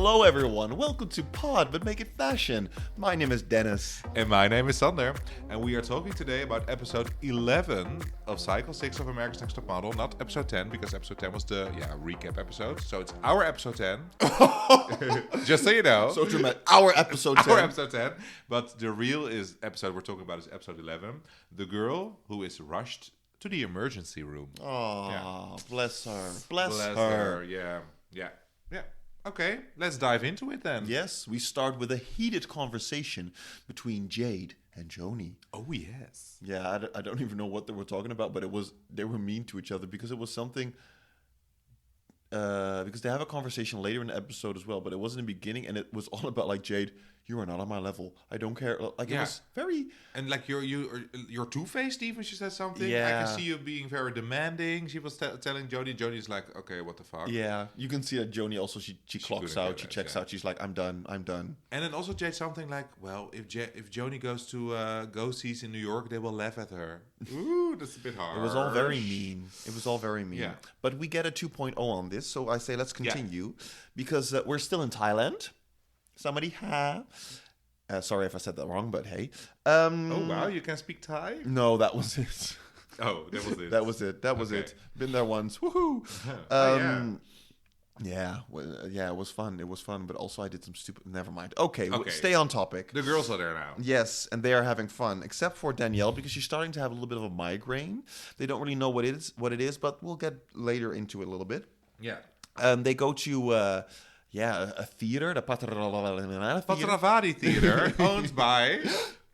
Hello everyone, welcome to Pod, but make it fashion. My name is Dennis. And my name is Sander. And we are talking today about episode 11 of Cycle 6 of America's Next Top Model. Not episode 10, because episode 10 was the recap episode. So it's our episode 10. Just so you know. So dramatic. Our episode 10. Our episode 10. But the real episode we're talking about is episode 11. The girl who is rushed to the emergency room. Oh, bless her. Bless her. Her. Yeah. Okay, let's dive into it then. Yes, we start with a heated conversation between Jade and Joanie. Oh, yes. Yeah, I don't even know what they were talking about, but they were mean to each other because it was something... because they have a conversation later in the episode as well, but it was in the beginning, and it was all about, like, Jade, you are not on my level. I don't care. Like, It was very... And, like, you're two-faced even, she said something. Yeah. I can see you being very demanding. She was telling Jodie. Jodie's like, okay, what the fuck? Yeah, you can see that Joanie also, she clocks out, she checks out. She's like, I'm done. And then also Jade something like, well, if Joanie goes to go-sees in New York, they will laugh at her. Ooh, that's a bit hard. It was all very mean. Yeah. But we get a 2.0 on this, so I say let's continue because we're still in Thailand. Somebody sorry if I said that wrong, but hey. Oh, wow, you can speak Thai? No, that was it. Oh, that was it. that was it. Been there once. Woohoo! Yeah, it was fun. But also I did some stupid... Never mind. Okay, stay on topic. The girls are there now. Yes, and they are having fun, except for Danielle, because she's starting to have a little bit of a migraine. They don't really know what it is, but we'll get later into it a little bit. Yeah. They go to... a theater, the Patravadi Theater, owned by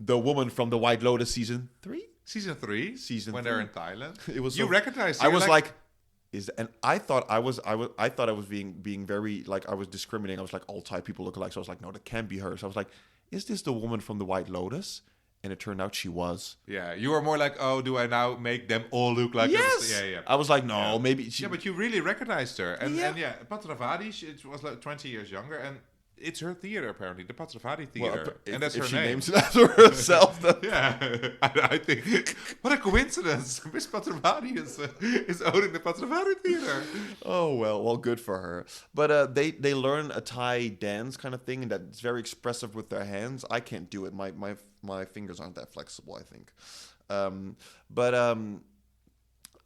the woman from the White Lotus season 3. Season 3. When they're in Thailand. It was. You recognized. I was like, and I thought I was being very, like, I was discriminating. I was like, all Thai people look alike. So I was like, no, that can't be her. So I was like, is this the woman from the White Lotus? And it turned out she was. Yeah, you were more like, oh, do I now make them all look like... Yes! Yeah. I was like, no, maybe... Yeah, but you really recognized her. And Patravadi, she was like 20 years younger, and it's her theater, apparently, the Patravadi Theater. Well, and that's her name. If she names it after herself, then... Yeah, I think... What a coincidence. Miss Patravadi is owning the Patravadi Theater. Oh, well, good for her. But they learn a Thai dance kind of thing, and that's very expressive with their hands. I can't do it. My fingers aren't that flexible, I think. But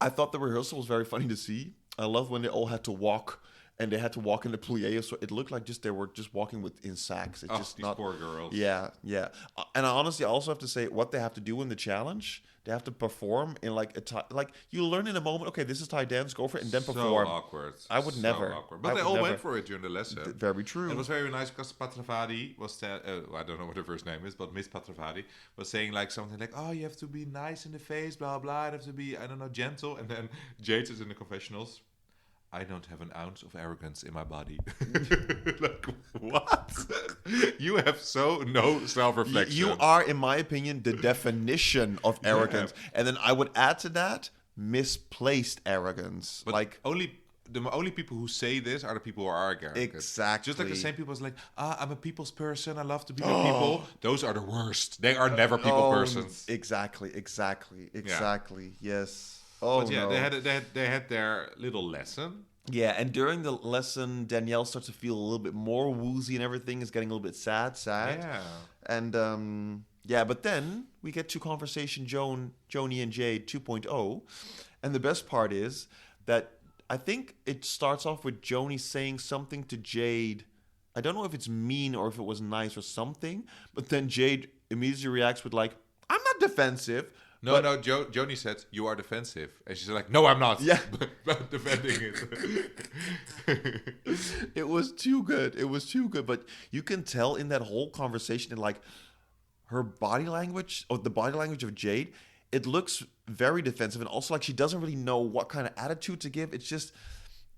I thought the rehearsal was very funny to see. I love when they all had to walk, and they had to walk in the plie, so it looked like they were just walking in sacks. It's just these poor girls. Yeah. And I honestly also have to say what they have to do in the challenge. They have to perform in like a Thai, like you learn in a moment. Okay, this is Thai dance. Go for it and then perform. So awkward. I would never. Awkward. But they all went for it during the lesson. Very true. It was very nice because Patravadi was, I don't know what her first name is, but Miss Patravadi was saying like something like, oh, you have to be nice in the face, blah, blah. You have to be, I don't know, gentle. And then Jade is in the confessionals. I don't have an ounce of arrogance in my body. Like, what? You have no self-reflection. You are, in my opinion, the definition of arrogance. Yeah. And then I would add to that misplaced arrogance. But like the only people who say this are the people who are arrogant. Exactly. Just like the same people who's like, I'm a people's person. I love to be with people. Those are the worst. They are never people persons. Exactly. Yes. Oh, but yeah, no. they had their little lesson. Yeah, and during the lesson, Danielle starts to feel a little bit more woozy and everything is getting a little bit sad. Yeah. And, but then we get to conversation Joanie and Jade 2.0. And the best part is that I think it starts off with Joanie saying something to Jade. I don't know if it's mean or if it was nice or something. But then Jade immediately reacts with like, I'm not defensive. No, Joanie said, you are defensive. And she's like, no, I'm not. Yeah. But defending it. It was too good. But you can tell in that whole conversation, and like her body language, or the body language of Jade, it looks very defensive. And also like she doesn't really know what kind of attitude to give. It's just,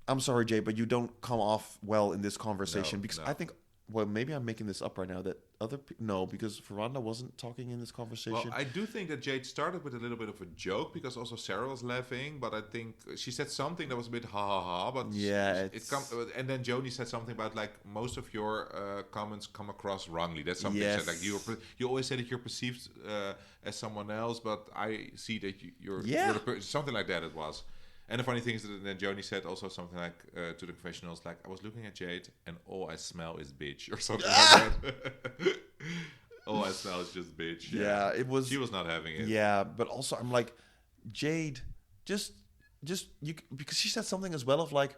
I'm sorry, Jade, but you don't come off well in this conversation. Because I think... Well, maybe I'm making this up right now. That because Furonda wasn't talking in this conversation. Well, I do think that Jade started with a little bit of a joke because also Sarah was laughing, but I think she said something that was a bit ha ha ha. But yeah, and then Joanie said something about like most of your comments come across wrongly. That's something she said, like you always say that you're perceived as someone else, but I see that you're the person. Something like that it was. And the funny thing is that Joanie said also something like to the confessionals, like, I was looking at Jade and all I smell is bitch or something like that. All I smell is just bitch. Yeah, it was. She was not having it. Yeah, but also I'm like, Jade, just you, because she said something as well of like,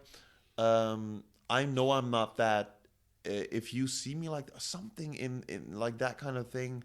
I know I'm not that. If you see me like something in like that kind of thing,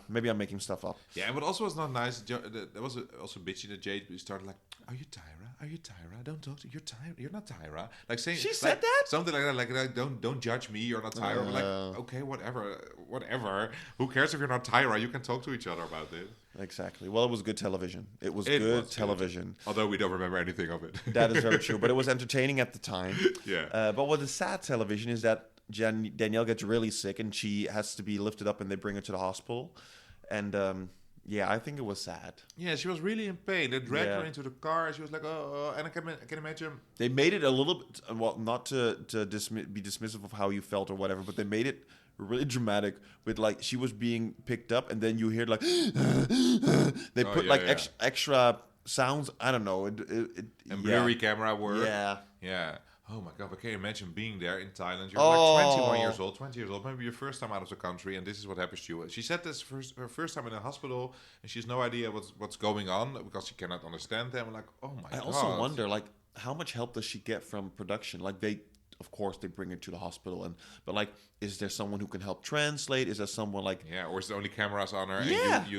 maybe I'm making stuff up. Yeah, but also was not nice. That was also bitchy that Jade started like, "Are you Tyra? Are you Tyra? Don't talk to you're Tyra. You're not Tyra." Like saying She like, said that? something like that. Like don't judge me. You're not Tyra. I'm like, okay, whatever. Who cares if you're not Tyra? You can talk to each other about it. Exactly. Well, it was good television. It was good television. Although we don't remember anything of it. That is very true, but it was entertaining at the time. Yeah. But what is sad television is that Danielle gets really sick and she has to be lifted up and they bring her to the hospital. And yeah, I think it was sad. Yeah, she was really in pain. They dragged her into the car. She was like, oh, and I can imagine. They made it a little bit, well, not to be dismissive of how you felt or whatever, but they made it really dramatic with like she was being picked up and then you hear like they put extra sounds. I don't know. And blurry camera work. Yeah. Oh my God, I can't imagine being there in Thailand. You're like 21 years old, 20 years old, maybe your first time out of the country, and this is what happens to you. She said this her first time in a hospital, and she has no idea what's going on because she cannot understand them. Like, oh my God. I also wonder, like, how much help does she get from production? Like, of course, they bring her to the hospital, but like, is there someone who can help translate? Is there someone like... Yeah, or is there only cameras on her? Yeah. And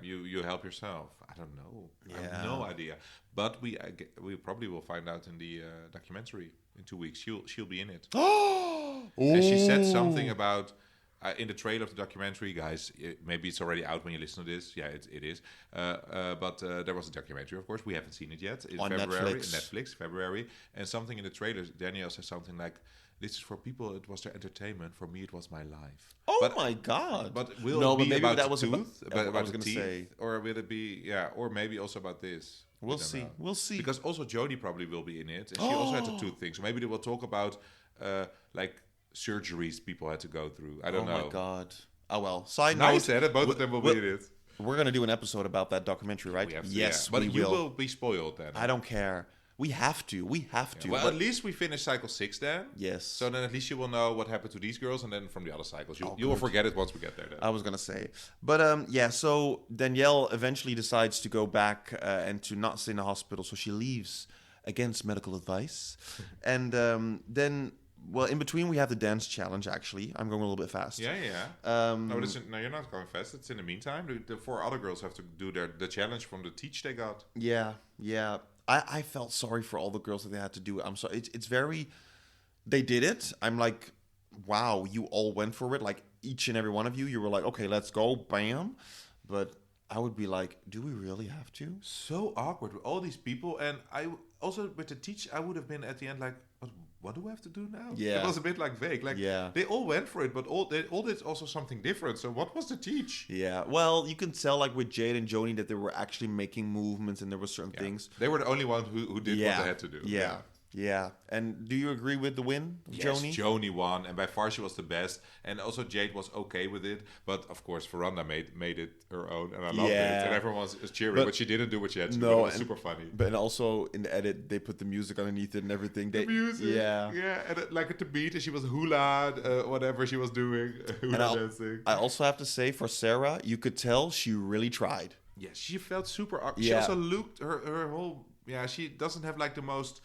you help yourself. I don't know. Yeah. I have no idea. But we probably will find out in the documentary in 2 weeks. She'll be in it. And she said something about in the trailer of the documentary, guys. Maybe it's already out when you listen to this. Yeah, it is. But there was a documentary, of course. We haven't seen it yet. In on February, Netflix. February, and something in the trailer. Danielle says something like, "This is for people. It was their entertainment. For me, it was my life." Oh my God! But will it be maybe about that was tooth? about About the the teeth? say. Or will it be or maybe also about this? We'll see. Know. We'll see. Because also Jodie probably will be in it, and she also had a tooth thing. So maybe they will talk about like surgeries people had to go through. I don't know. Oh my God! Oh well. Side Now note. you said it. Both of them will be in it. We're gonna do an episode about that documentary, right? Yes, but we you will be spoiled then. I don't care. We have to. Well, at least we finish cycle 6 then. Yes. So then at least you will know what happened to these girls, and then from the other cycles, you will forget it once we get there. Then. I was gonna say, but yeah. So Danielle eventually decides to go back and to not stay in the hospital, so she leaves against medical advice, and then. Well, in between we have the dance challenge. Actually, I'm going a little bit fast. Yeah. No, you're not going fast. It's in the meantime. The 4 other girls have to do the challenge from the teach they got. Yeah. I felt sorry for all the girls that they had to do it. I'm sorry. It's very. They did it. I'm like, wow, you all went for it. Like each and every one of you, you were like, okay, let's go, bam. But I would be like, do we really have to? So awkward with all these people, and I also with the teach, I would have been at the end like, what do we have to do now? Yeah. It was a bit like vague. Like they all went for it, but they all did also something different. So what was the teach? Yeah. Well, you can tell like with Jade and Joanie that they were actually making movements and there were certain things. They were the only ones who did what they had to do. Yeah. And do you agree with the win of Joanie? Yes, Joanie won, and by far she was the best. And also Jade was okay with it, but of course Furonda made it her own, and I loved it. And everyone was cheering, but she didn't do what she had to do. It was super funny. But also in the edit, they put the music underneath it and everything. The music, yeah, and like at the beat, and she was hula, whatever she was doing, hula dancing. I also have to say, for Sarah, you could tell she really tried. Yeah, she felt super awkward. She also looked her whole. Yeah, she doesn't have like the most.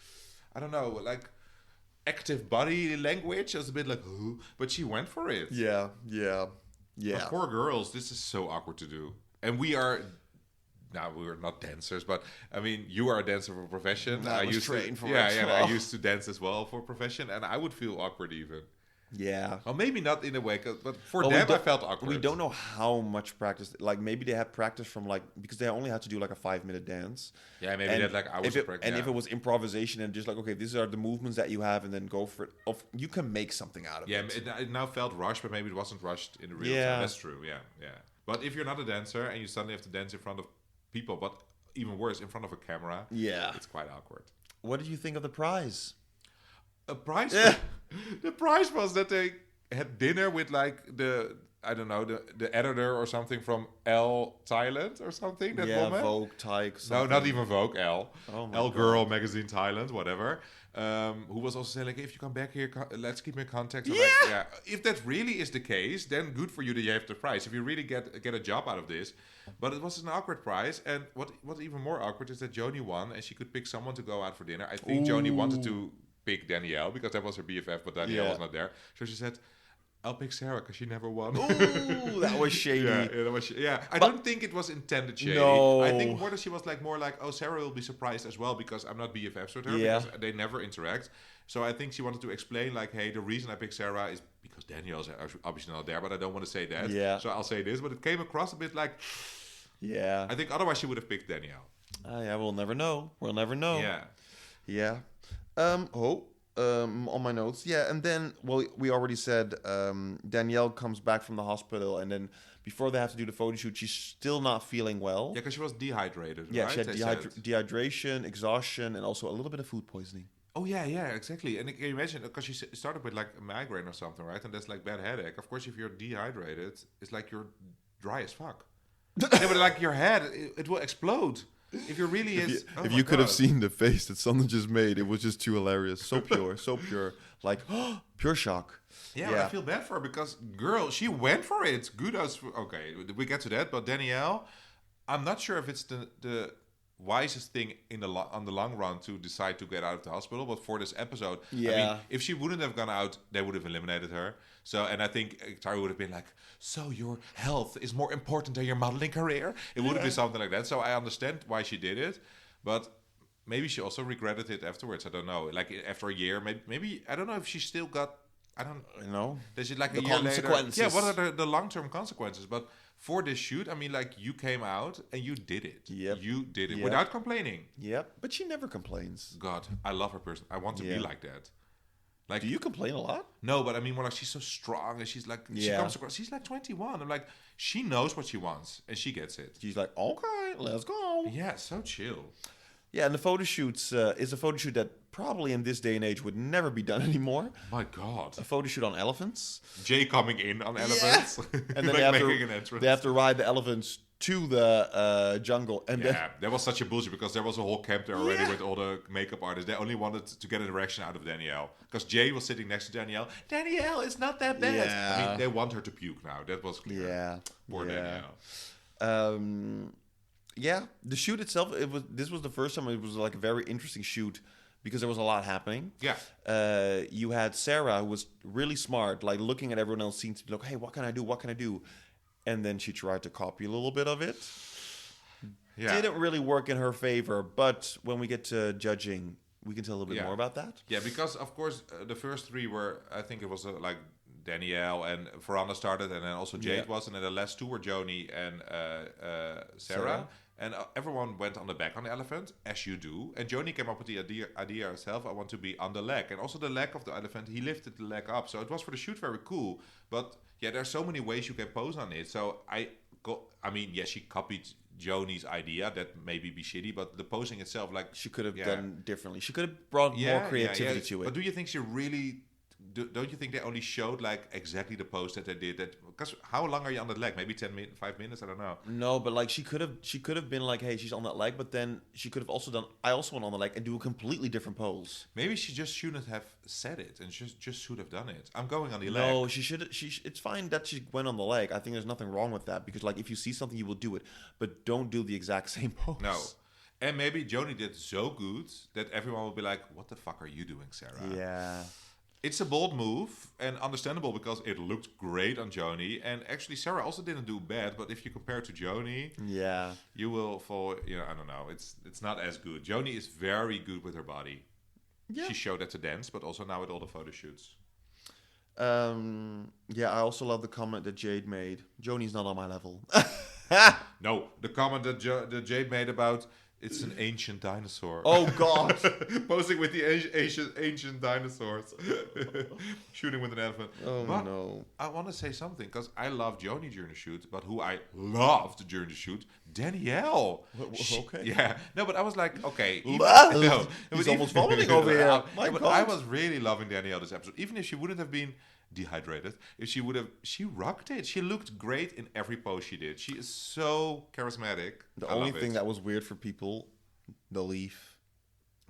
I don't know, like active body language. It was a bit like, ooh, but she went for it. Yeah. But 4 girls, this is so awkward to do. And we're not dancers, but I mean, you are a dancer for profession. I used to train for I used to dance as well for profession, and I would feel awkward even. Yeah. Well, maybe not in a way, but for them, I felt awkward. We don't know how much practice. Like, maybe they had practice from, like, because they only had to do, like, a 5-minute dance. Yeah, maybe they had, like, hours of practice. And if it was improvisation and just, like, okay, these are the movements that you have, and then go for it. You can make something out of it. Yeah, it now felt rushed, but maybe it wasn't rushed in the real time. That's true, yeah. But if you're not a dancer and you suddenly have to dance in front of people, but even worse, in front of a camera, it's quite awkward. What did you think of the prize? A prize? The prize was that they had dinner with like I don't know, the editor or something from Elle Thailand or something. That woman. Vogue, Thai. No, not even Vogue. Elle. Oh my Elle God. Girl magazine Thailand, whatever. Who was also saying like, if you come back here, let's keep in contact. I'm like, yeah. If that really is the case, then good for you that you have the prize. If you really get a job out of this, but it was an awkward prize. And what's even more awkward is that Joanie won, and she could pick someone to go out for dinner. I think Joanie wanted to pick Danielle because that was her BFF, but Danielle was not there. So she said, I'll pick Sarah because she never won. Ooh, that was shady. I don't think it was intended shady. No. I think more that she was more like, oh, Sarah will be surprised as well because I'm not BFFs with her because they never interact. So I think she wanted to explain like, hey, the reason I picked Sarah is because Danielle's obviously not there, but I don't want to say that. Yeah. So I'll say this, but it came across a bit like, yeah. I think otherwise she would have picked Danielle. Yeah, we'll never know. We'll never know. Yeah. On my notes. Yeah, and then, well, we already said Danielle comes back from the hospital, and then before they have to do the photo shoot, she's still not feeling well. Yeah, because she was dehydrated, Yeah, right? she had dehydration, exhaustion, and also a little bit of food poisoning. Oh, yeah, exactly. And can you imagine, because she started with like a migraine or something, right? And that's like bad headache. Of course, if you're dehydrated, it's like you're dry as fuck. Yeah, but like your head, it will explode. If you really If you could have seen the face that Sander just made, it was just too hilarious. So pure, so pure. Like, pure shock. Yeah, I feel bad for her because, girl, she went for it. Kudos. Okay, we get to that. But Danielle, I'm not sure if it's the wisest thing on the long run to decide to get out of the hospital. But for this episode, I mean, if she wouldn't have gone out, they would have eliminated her. So, and I think Tyra would have been like, so your health is more important than your modeling career? It would have been something like that. So I understand why she did it. But maybe she also regretted it afterwards. I don't know. Like after a year, maybe I don't know if she still got, I don't know. Does it like a year later? Yeah, what are the long-term consequences? But for this shoot, I mean, like you came out and you did it. Yep. You did it without complaining. Yep. But she never complains. God, I love her person. I want to be like that. Like, do you complain a lot? No, but I mean, more like she's so strong and she's like, she comes across. She's like 21. I'm like, she knows what she wants and she gets it. She's like, okay, let's go. Yeah, so chill. Yeah, and the photo shoots is a photo shoot that probably in this day and age would never be done anymore. My God. A photo shoot on elephants. Jay coming in on elephants. And then like they have to ride the elephants to the jungle. And that was such a bullshit because there was a whole camp there already with all the makeup artists. They only wanted to get a direction out of Danielle. Because Jay was sitting next to Danielle. Danielle, it's not that bad. Yeah. I mean, they want her to puke now. That was clear. Yeah. Poor Danielle. Yeah, the shoot itself, this was the first time it was like a very interesting shoot because there was a lot happening. Yeah. You had Sarah, who was really smart, like looking at everyone else seems to be like, hey, what can I do? What can I do? And then she tried to copy a little bit of it. Yeah. Didn't really work in her favor, but when we get to judging, we can tell a little bit more about that. Yeah, because of course the first three were, I think it was like Danielle and Furonda started, and then also Jade was, and then the last two were Joanie and Sarah. And everyone went on the back on the elephant, as you do. And Joanie came up with the idea herself, I want to be on the leg. And also the leg of the elephant, he lifted the leg up. So it was for the shoot very cool. But yeah, there's so many ways you can pose on it. So she copied Joanie's idea that maybe be shitty, but the posing itself, like... She could have done differently. She could have brought more creativity to it. But do you think she really... Don't you think they only showed like exactly the pose that they did? That because how long are you on that leg? Maybe 5 minutes. I don't know. No, but like she could have been like, hey, she's on that leg, but then she could have also done. I also went on the leg and do a completely different pose. Maybe she just shouldn't have said it and just should have done it. I'm going on the leg. No, she should. It's fine that she went on the leg. I think there's nothing wrong with that because like if you see something, you will do it, but don't do the exact same pose. No. And maybe Joanie did so good that everyone will be like, "What the fuck are you doing, Sarah?" Yeah. It's a bold move and understandable because it looked great on Joanie. And actually, Sarah also didn't do bad. But if you compare it to Joanie, you will fall. I don't know. It's not as good. Joanie is very good with her body. Yeah. She showed that to dance, but also now with all the photo shoots. I also love the comment that Jade made. Joanie's not on my level. No, the comment that Jade made about... It's an ancient dinosaur. Oh, God. Posing with the ancient dinosaurs. Shooting with an elephant. Oh, but no. I want to say something, because I loved Joanie during the shoot, but who I loved during the shoot, Danielle. Okay. Yeah. No, but I was like, okay. No, it he's was almost vomiting over here. My but God. I was really loving Danielle this episode. Even if she wouldn't have been dehydrated, if she would have, she rocked it. She looked great in every pose she did. She is so charismatic. The only thing that was weird for people, the leaf.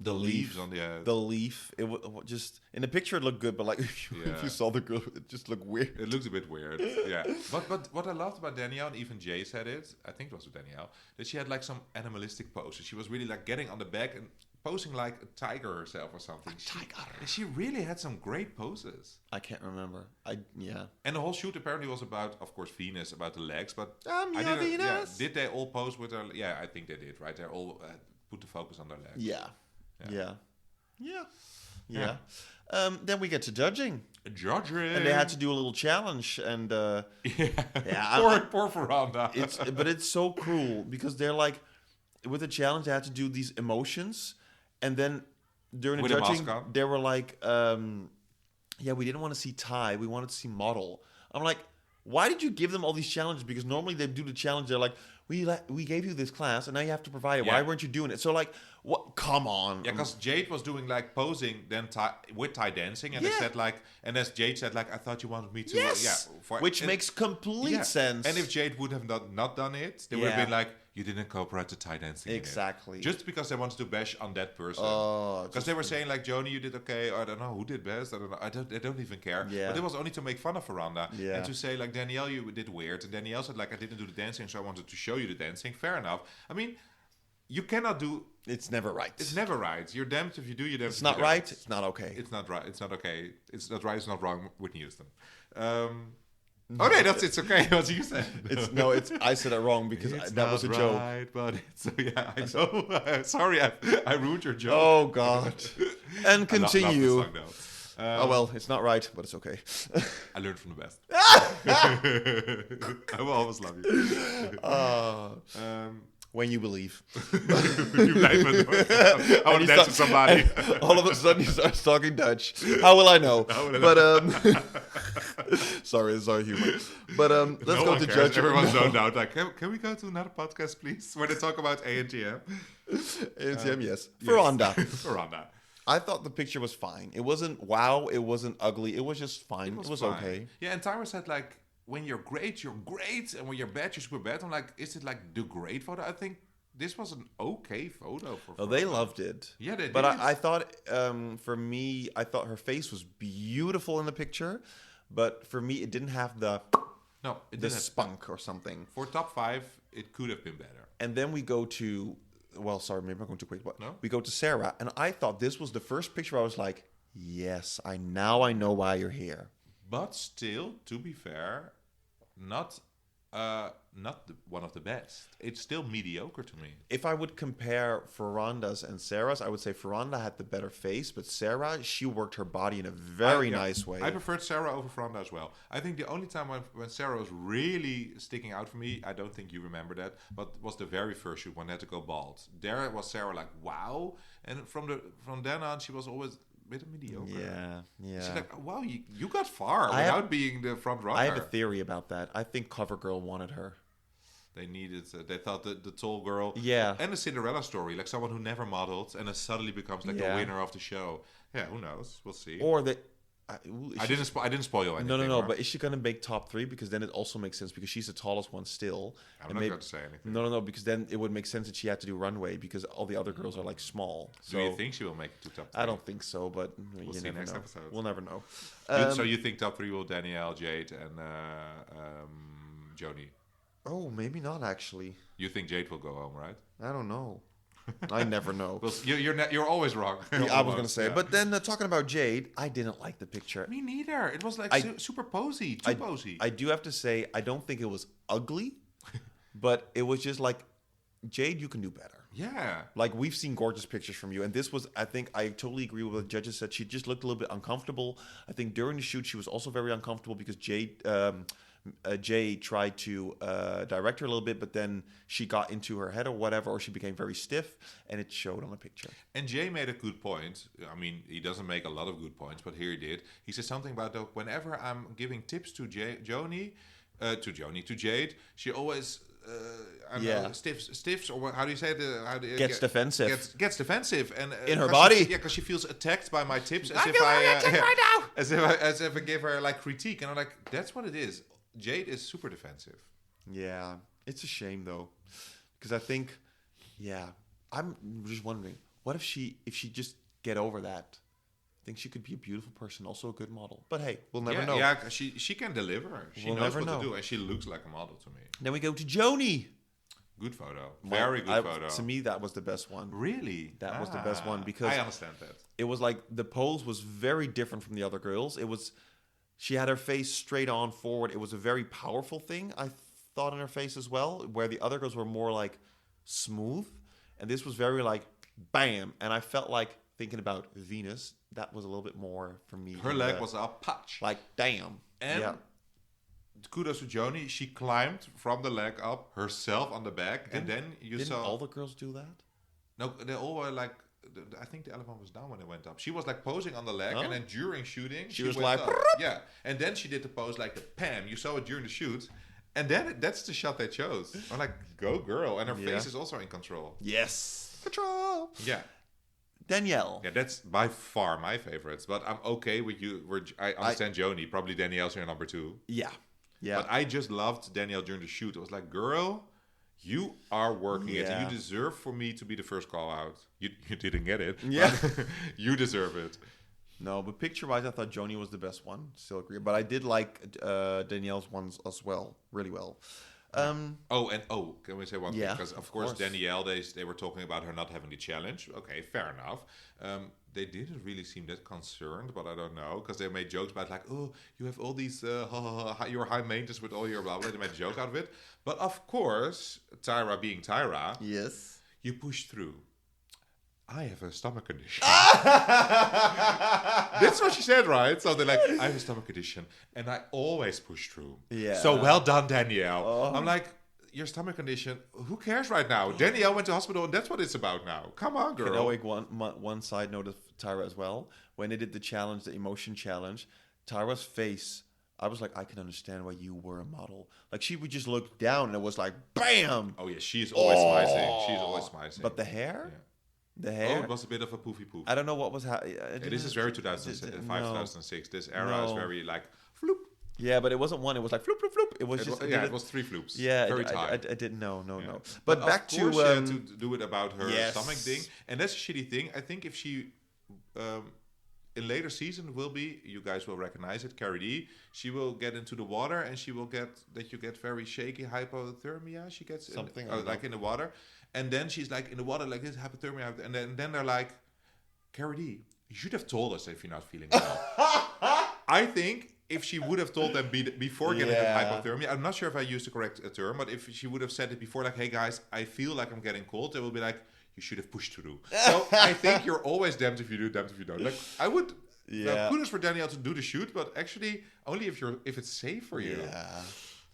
The leaves on the head. The leaf. It just in the picture it looked good, but like if you saw the girl, it just looked weird. It looked a bit weird. Yeah. But what I loved about Danielle, and even Jay said it, I think it was with Danielle, that she had like some animalistic poses. She was really like getting on the back and posing like a tiger herself or something. She really had some great poses. I can't remember. And the whole shoot apparently was about, of course, Venus, about the legs. But Venus. Yeah, did they all pose with her? Yeah, I think they did. Right? They all put the focus on their legs. Yeah. Then we get to judging. And they had to do a little challenge, and poor Furonda. But it's so cruel because they're like, with the challenge, they had to do these emotions, and then during the judging, they were like, we didn't want to see Ty, we wanted to see model. I'm like, why did you give them all these challenges? Because normally they do the challenge, they're like, we gave you this class, and now you have to provide it. Why weren't you doing it? So like, what? Come on. Yeah, because Jade was doing like posing then with Ty dancing, and they said like, and as Jade said like, I thought you wanted me to. Yes. Which makes complete sense. And if Jade would have not done it, they would have been like, you didn't incorporate the Thai dancing. Exactly. Just because they wanted to bash on that person. Because they were saying like, Joanie, you did okay. Or I don't know who did best. I don't know. I don't even care. Yeah. But it was only to make fun of Furonda. Yeah. And to say like, Danielle, you did weird. And Danielle said like, I didn't do the dancing, so I wanted to show you the dancing. Fair enough. I mean, you cannot do... It's never right. It's never right. You're damned if you do, you're damned if you don't. It's not right, it's not okay. It's not right. It's not okay. It's not right, it's not wrong. Whitney Houston. Okay, it's okay. What you said. I said it wrong because that was a joke. Right, but I know. Sorry, I ruined your joke. Oh God. And continue. I love this song, well, it's not right, but it's okay. I learned from the best. I will always love you. When you believe. You blijft me door. I want to dance with somebody. All of a sudden he starts talking Dutch. How will I know? Sorry humor. But let's go to judge. Everyone's zoned out. Like, can we go to another podcast, please? Where they talk about ANTM. ANTM, yes. Furonda. Furonda. I thought the picture was fine. It wasn't wow. It wasn't ugly. It was just fine. It was fine. Okay. Yeah, and Tyra said like, when you're great, and when you're bad, you're super bad. I'm like, is it like the great photo? I think this was an okay photo for. Oh, they loved it. Yeah, they did. But I thought, for me, I thought her face was beautiful in the picture, but for me, it didn't have the spunk or something. For top 5, it could have been better. And then we go to, well, sorry, maybe I'm going too quick, but no? We go to Sarah, and I thought this was the first picture. I was like, yes, I know why you're here. But still, to be fair, not one of the best. It's still mediocre to me. If I would compare Furonda's and Sarah's, I would say Furonda had the better face, but Sarah, she worked her body in a very nice way. I preferred Sarah over Furonda as well. I think the only time when Sarah was really sticking out for me, I don't think you remember that, but was the very first shoot when they had to go bald. There was Sarah like, wow. And from then on, she was always... bit mediocre. Yeah. She's like, wow, you got far without being the front runner. I have a theory about that. I think CoverGirl wanted her. They thought that the tall girl. Yeah. And the Cinderella story, like someone who never modeled and then suddenly becomes like the winner of the show. Yeah, who knows? We'll see. Or that. I didn't spoil anything. No. But is she gonna make top 3? Because then it also makes sense because she's the tallest one still. I'm not going to say anything. No. Because then it would make sense that she had to do runway because all the other girls are like small. So do you think she will make it to top 3? I don't think so, but we'll see next episode. We'll never know. So you think top 3 will Danielle, Jade, and Joanie? Oh, maybe not actually. You think Jade will go home, right? I don't know. I never know. Well, you're always wrong. I was going to say. But then talking about Jade, I didn't like the picture. Me neither. It was like super posy. Too posy. I do have to say, I don't think it was ugly, but it was just like, Jade, you can do better. Yeah. Like, we've seen gorgeous pictures from you. And this was, I think, I totally agree with what the judges said. She just looked a little bit uncomfortable. I think during the shoot, she was also very uncomfortable because Jay tried to direct her a little bit, but then she got into her head or whatever, or she became very stiff, and it showed on the picture. And Jay made a good point. I mean, he doesn't make a lot of good points, but here he did. He said something about whenever I'm giving tips to Jade, she always I don't know, stiffs, or how do you say it? How do you Gets defensive. Gets defensive, and in her body. Because she feels attacked by my tips, as I feel attacked right now. as if I give her like critique, and I'm like, that's what it is. Jade is super defensive. Yeah, it's a shame though, because I think, I'm just wondering, what if she just get over that? I think she could be a beautiful person, also a good model. But hey, we'll never know. Yeah, she can deliver. She knows what to do, and she looks like a model to me. Then we go to Joanie. Good photo. Very good photo. To me, that was the best one. Really? That was the best one because I understand that. It was like the pose was very different from the other girls. She had her face straight on forward. It was a very powerful thing, I thought, in her face as well, where the other girls were more like smooth. And this was very like bam. And I felt like thinking about Venus, that was a little bit more for me. Her leg was a patch. Like damn. And kudos to Joanie. She climbed from the leg up herself on the back, and then didn't all the girls do that? No, they all were like. I think the elephant was down when it went up. She was like posing on the leg, and then during shooting, she was like, up. Yeah, and then she did the pose like the Pam. You saw it during the shoot, and then that's the shot they chose. I'm like, go girl, and her face is also in control. Yes, control. Yeah. Danielle. Yeah, that's by far my favorites. But I'm okay with you. I understand Joanie. Probably Danielle's your number 2. Yeah. Yeah. But I just loved Danielle during the shoot. I was like, girl, you are working it. And you deserve for me to be the first call out. You didn't get it. Yeah. You deserve it. No, but picture-wise, I thought Joanie was the best one. Still agree. But I did like Danielle's ones as well. Really well. Can we say one thing? Because of course Danielle, they were talking about her not having the challenge. Okay, fair enough. They didn't really seem that concerned, but I don't know, because they made jokes about like, oh, you have all these you're high maintenance with all your blah blah. They made a joke out of it. But of course, Tyra being Tyra, yes, you push through. I have a stomach condition. That's what she said, right? So they're like, I have a stomach condition, and I always push through. Yeah. So well done, Danielle. Oh. I'm like, your stomach condition, who cares right now? Danielle went to hospital, and that's what it's about now. Come on, girl. Can I make one side note of Tyra as well? When they did the challenge, the emotion challenge, Tyra's face, I was like, I can understand why you were a model. Like, she would just look down, and it was like, bam! Oh, yeah, she's always smizing. She's always smizing. But the hair? Yeah. The hair? It was a bit of a poofy poof. I don't know what was happening. This is very 2005, 2006. This era is very like, floop. Yeah, but it wasn't one. It was like floop, floop, floop. It was it was 3 floops. Yeah, very tight. I didn't know. No. But back of course to... she had to do it about her stomach thing. And that's a shitty thing. I think if she... in later season will be, you guys will recognize it, Carrie D, she will get into the water and she will get very shaky hypothermia. She gets something in the water. And then she's like in the water like this, hypothermia. And then they're like, Carrie D, you should have told us if you're not feeling well. I think if she would have told them before getting hypothermia, I'm not sure if I used the correct term, but if she would have said it before, like, hey guys, I feel like I'm getting cold, they will be like, you should have pushed through. So I think you're always damned if you do, damned if you don't. Like, I would... Yeah. Kudos for Danielle to do the shoot, but actually only if it's safe for you.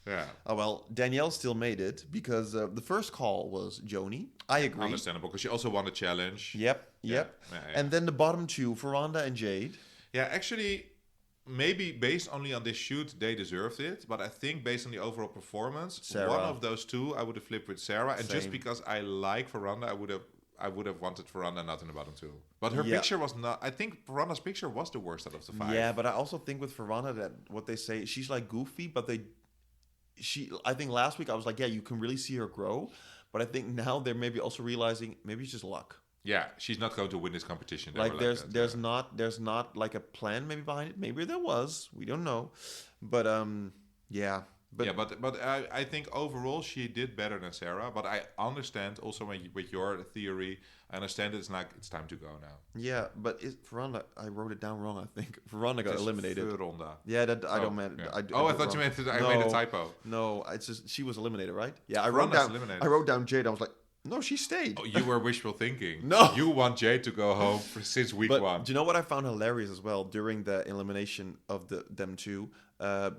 Yeah. Oh, well, Danielle still made it because the first call was Joanie. I agree. Understandable, because she also won the challenge. Yep. And then the bottom 2, Furonda and Jade. Yeah, actually, maybe based only on this shoot, they deserved it. But I think based on the overall performance, Sarah. One of those 2, I would have flipped with Sarah. And just because I like Furonda, I would have wanted Furonda not in the bottom 2. But her picture was not... I think Furonda's picture was the worst out of the 5. Yeah, but I also think with Furonda that what they say, she's like goofy, but I think last week I was like, yeah, you can really see her grow. But I think now they're maybe also realizing maybe it's just luck. Yeah, she's not going to win this competition. Like there's not like a plan maybe behind it. Maybe there was. We don't know. But But I think overall she did better than Sarah. But I understand also with your theory, I understand it's time to go now. Yeah, but Furonda, I wrote it down wrong, I think. Furonda got eliminated. Furonda. Yeah, I don't mean... Yeah. I thought you meant I made a typo. No, it's just she was eliminated, right? Yeah, I wrote down Jade. I was like, no, she stayed. Oh, you were wishful thinking. No. You want Jade to go home since week 1. Do you know what I found hilarious as well during the elimination of them 2?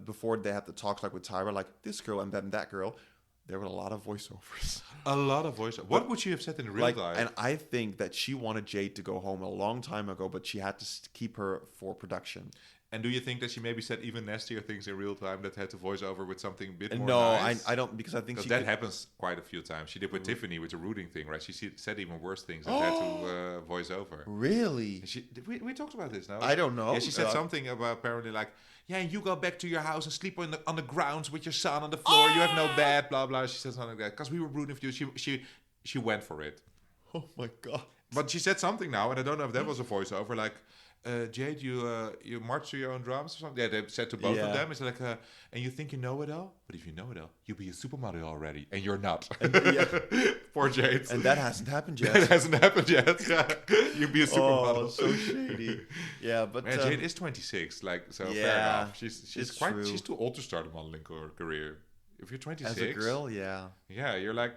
Before they had the talks like with Tyra, like this girl and then that girl, there were a lot of voiceovers. A lot of voiceovers. What would she have said in real life? And I think that she wanted Jade to go home a long time ago, but she had to keep her for production. And do you think that she maybe said even nastier things in real time that had to voice over with something a bit more No, nice? I don't, because I think Because she that could, happens quite a few times. She did with Tiffany with the rooting thing, right? She said even worse things that had to voice over. Really? And we talked about this, no? I don't know. Yeah, she said something about apparently like, yeah, you go back to your house and sleep on the grounds with your son on the floor. You have no bed, blah blah. She said something like that because we were rooting for you. She went for it. Oh my God. But she said something now, and I don't know if that was a voiceover, like, Jade, you march to your own drums or something. Yeah, they said to both of them. It's like, and you think you know it all, but if you know it all, you'll be a supermodel already, and you're not. Poor Jade. And that hasn't happened yet. That hasn't happened yet. You'll be a supermodel. Oh, so shady. Yeah, but man, Jade is 26. Like, so fair enough. She's quite true. she's too old to start a modeling career. If you're 26, as a girl, yeah, you're like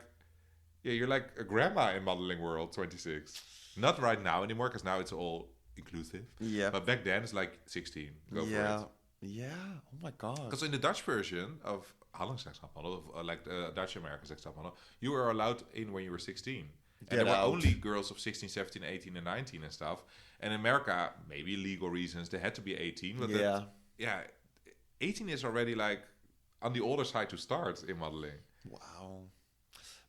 a grandma in modeling world. 26. Not right now anymore, because now it's all inclusive. Yeah. But back then it's like 16. Go for it. Yeah. Oh my God. Because in the Dutch version of Holland's Model, like the Dutch American sex model, you were allowed in when you were 16. And there were only girls of 16, 17, 18, and 19 and stuff. And in America, maybe legal reasons, they had to be 18. But 18 is already like on the older side to start in modeling. Wow.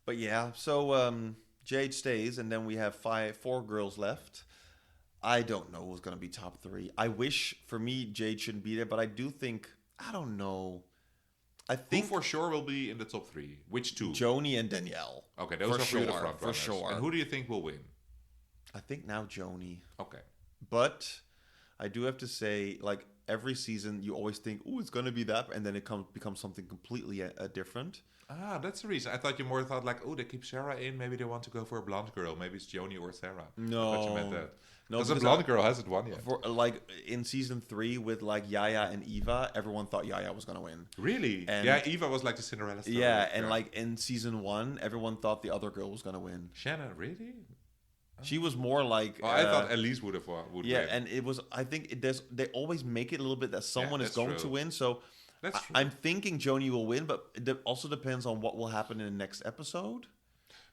But yeah, so Jade stays, and then we have 4 girls left. I don't know who's going to be top 3. I wish, for me, Jade shouldn't be there, but I do think, I don't know. I think who for sure will be in the top 3? Which 2? Joanie and Danielle. Okay, those are for you the front for runners. sure. And who do you think will win? I think now Joanie. Okay. But I do have to say, like, every season you always think, oh, it's going to be that, and then it becomes something completely different. Ah, that's the reason. I thought you more thought like, oh, they keep Sarah in. Maybe they want to go for a blonde girl. Maybe it's Joanie or Sarah. No. I thought you meant that. No, because the blonde girl hasn't won yet. For, like, in season 3 with, like, Yaya and Eva, everyone thought Yaya was going to win. Really? And yeah, Eva was like the Cinderella story. Yeah, and like in season 1, everyone thought the other girl was going to win. Shannon, really? She was more like... I thought Elise would win. Yeah, and it was... I think they always make it a little bit that someone is going to win, so... That's true. I'm thinking Joanie will win, but it also depends on what will happen in the next episode.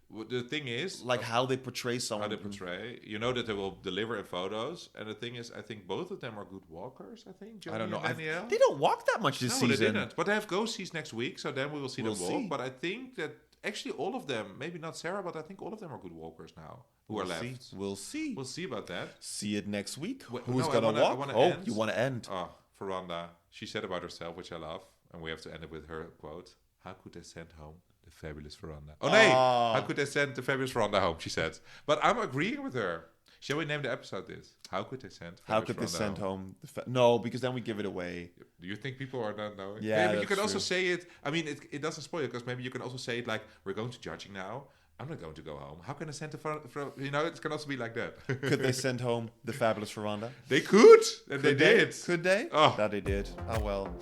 Well, the thing is... Like how they portray someone. How they portray. You know that they will deliver in photos. And the thing is, I think both of them are good walkers, I think. Joanie I don't know. and Danielle. They don't walk that much this season. No, they didn't. But they have go-sees next week, so then we will see them walk. See. But I think that actually all of them, maybe not Sarah, but I think all of them are good walkers now who are left. We'll see. We'll see about that. See it next week. Who's going to walk? End. You want to end? Oh, Furonda. She said about herself, which I love. And we have to end it with her quote. How could they send home the fabulous Furonda? Oh, no. How could they send the fabulous Furonda home, she said. But I'm agreeing with her. Shall we name the episode this? How could they send home? No, because then we give it away. Do you think people are not knowing? Yeah, maybe you can also say it. I mean, it doesn't spoil it, because maybe you can also say it like, we're going to judging now. I'm not going to go home. How can I send the you know, it can also be like that. Could they send home the fabulous Furonda? They could. And they did. Could they? Oh. That they did. Oh, well.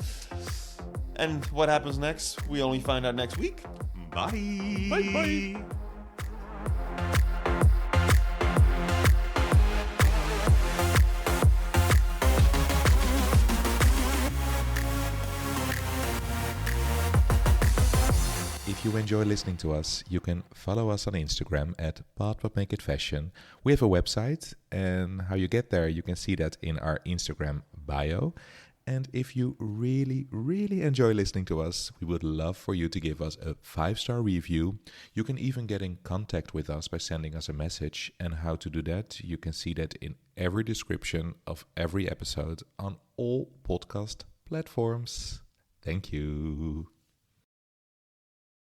And what happens next? We only find out next week. Bye. Bye. If you enjoy listening to us, you can follow us on Instagram at @ButWhatMakeItFashion. We have a website, and how you get there, you can see that in our Instagram bio. And if you really, really enjoy listening to us, we would love for you to give us a 5-star review. You can even get in contact with us by sending us a message. And how to do that, you can see that in every description of every episode on all podcast platforms. Thank you.